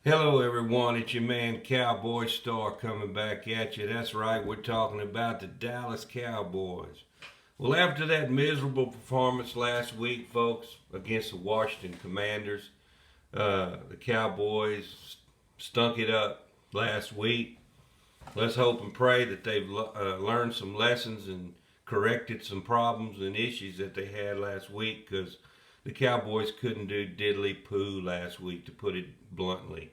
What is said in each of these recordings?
Hello, everyone. It's your man Cowboy Star coming back at you. That's right, we're talking about the Dallas Cowboys. Well, after that miserable performance last week, folks, against the Washington Commanders, the Cowboys stunk it up last week. Let's hope and pray that they've learned some lessons and corrected some problems and issues that they had last week because the Cowboys couldn't do diddly poo last week, to put it bluntly.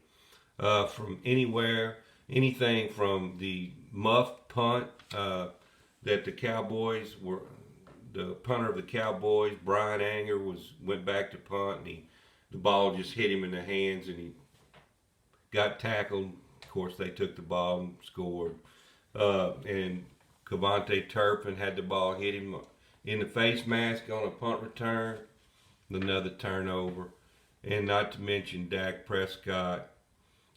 From anywhere, anything from the muffed punt that the Cowboys were, the punter of the Cowboys, Brian Anger, went back to punt and the ball just hit him in the hands and he got tackled. Of course, they took the ball and scored. And Cavante Turpin had the ball hit him in the face mask on a punt return, another turnover. And not to mention Dak Prescott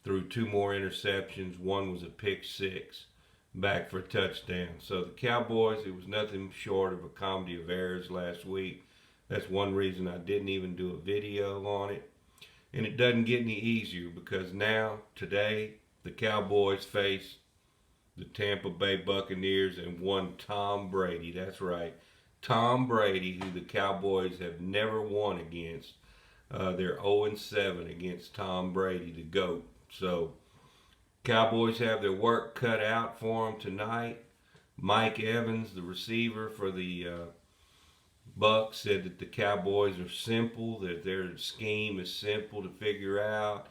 threw two more interceptions. One was a pick six, back for a touchdown. So the Cowboys, it was nothing short of a comedy of errors last week. That's one reason I didn't even do a video on it. And it doesn't get any easier because now, today, the Cowboys face the Tampa Bay Buccaneers and one Tom Brady. That's right. Tom Brady, who the Cowboys have never won against. They're 0-7 against Tom Brady, the GOAT. So, Cowboys have their work cut out for them tonight. Mike Evans, the receiver for the Bucs, said that the Cowboys are simple, that their scheme is simple to figure out.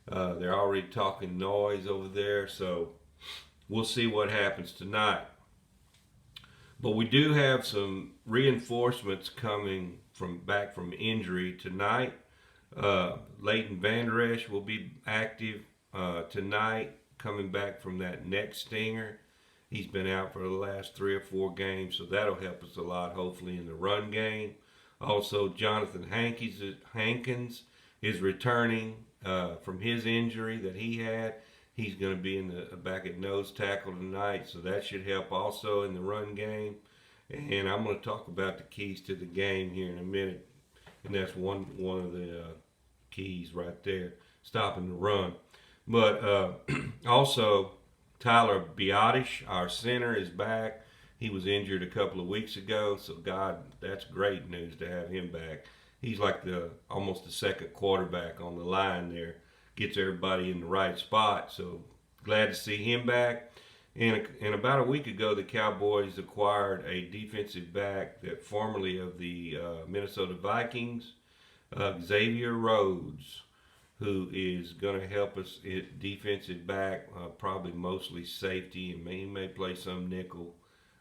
They're already talking noise over there, so we'll see what happens tonight. But we do have some reinforcements coming back from injury tonight. Leighton Vander Esch will be active tonight, coming back from that neck stinger. He's been out for the last 3 or 4 games, so that'll help us a lot, hopefully, in the run game. Also, Jonathan Hankins is returning from his injury that he had. He's going to be in the back at nose tackle tonight, so that should help also in the run game. And I'm going to talk about the keys to the game here in a minute, and that's one of the keys right there, stopping the run. But also, Tyler Biotish, our center, is back. He was injured a couple of weeks ago, so God, that's great news to have him back. He's like almost the second quarterback on the line there, gets everybody in the right spot. So glad to see him back. And about a week ago, the Cowboys acquired a defensive back that formerly of the Minnesota Vikings, Xavier Rhodes, who is going to help us at defensive back, probably mostly safety, and he may play some nickel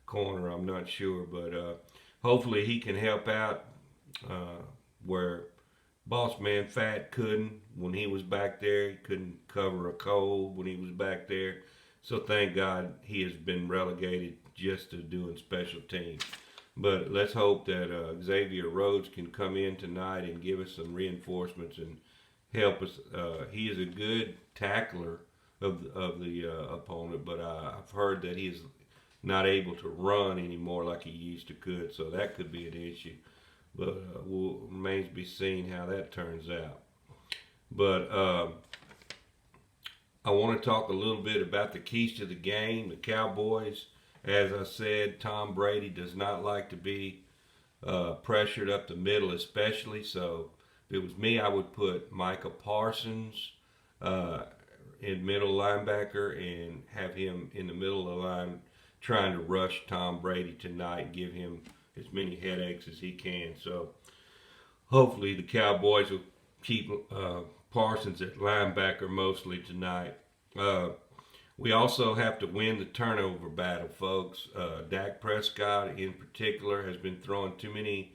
corner, I'm not sure. But hopefully he can help out where Boss Man Fat couldn't when he was back there. He couldn't cover a cold when he was back there. So thank God he has been relegated just to doing special teams. But let's hope that Xavier Rhodes can come in tonight and give us some reinforcements and help us. He is a good tackler of the opponent, but I've heard that he is not able to run anymore like he used to could, so that could be an issue. But remains to be seen how that turns out. But I want to talk a little bit about the keys to the game. The Cowboys, as I said, Tom Brady does not like to be pressured up the middle, especially. So if it was me, I would put Micah Parsons in middle linebacker and have him in the middle of the line trying to rush Tom Brady tonight and give him as many headaches as he can. So hopefully the Cowboys will keep Parsons at linebacker mostly tonight. We also have to win the turnover battle, folks. Dak Prescott in particular has been throwing too many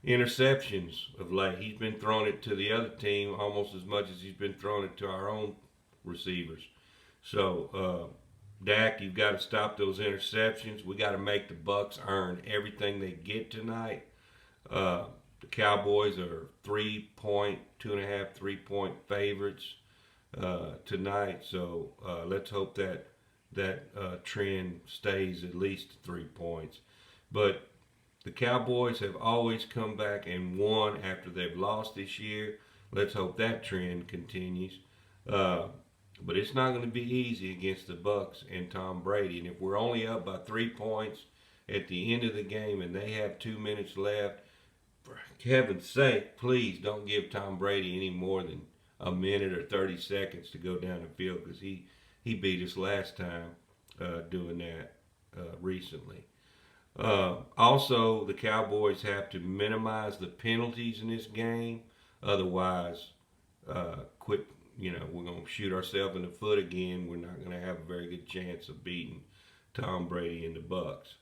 interceptions of late. He's been throwing it to the other team almost as much as he's been throwing it to our own receivers. So Dak, you've got to stop those interceptions. We got to make the Bucs earn everything they get tonight. The Cowboys are 2.5, 3-point favorites tonight. So let's hope that trend stays at least 3 points. But the Cowboys have always come back and won after they've lost this year. Let's hope that trend continues. Uh, but it's not going to be easy against the Bucs and Tom Brady. And if we're only up by 3 points at the end of the game and they have 2 minutes left, for heaven's sake, please don't give Tom Brady any more than a minute or 30 seconds to go down the field, because he beat us last time doing that recently. Also, the Cowboys have to minimize the penalties in this game. Otherwise, quit. We're going to shoot ourselves in the foot again. We're not going to have a very good chance of beating Tom Brady and the Bucs.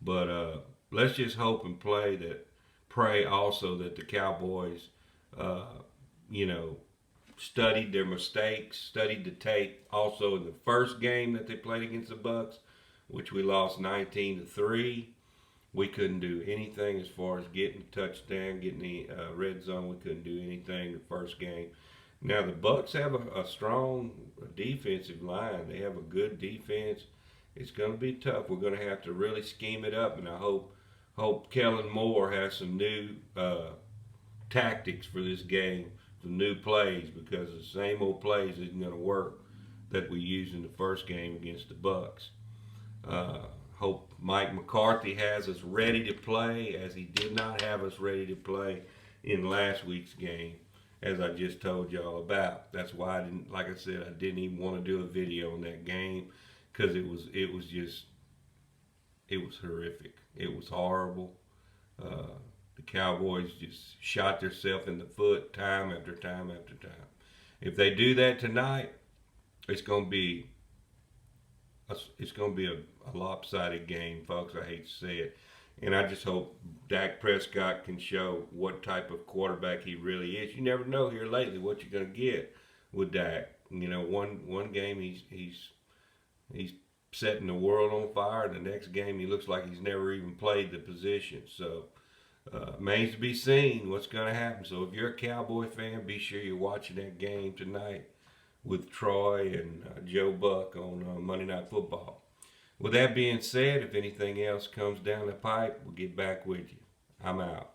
But let's just hope and pray also that the Cowboys, uh, you know, studied their mistakes, studied the tape. Also, in the first game that they played against the Bucs, which we lost 19-3, we couldn't do anything as far as getting a touchdown, getting the red zone. We couldn't do anything the first game. Now the Bucs have a strong defensive line. They have a good defense. It's going to be tough. We're going to have to really scheme it up, and I hope Kellen Moore has some new tactics for this game, some new plays, because the same old plays isn't going to work that we used in the first game against the Bucs. Hope Mike McCarthy has us ready to play, as he did not have us ready to play in last week's game, as I just told y'all about. That's why like I said, I didn't even want to do a video on that game, because it was horrific. It was horrible. The Cowboys just shot themselves in the foot time after time after time. If they do that tonight, it's going to be a lopsided game, folks. I hate to say it. And I just hope Dak Prescott can show what type of quarterback he really is. You never know here lately what you're going to get with Dak. One game he's setting the world on fire. The next game he looks like he's never even played the position. So remains to be seen what's going to happen. So if you're a Cowboy fan, be sure you're watching that game tonight with Troy and Joe Buck on Monday Night Football. With that being said, if anything else comes down the pipe, we'll get back with you. I'm out.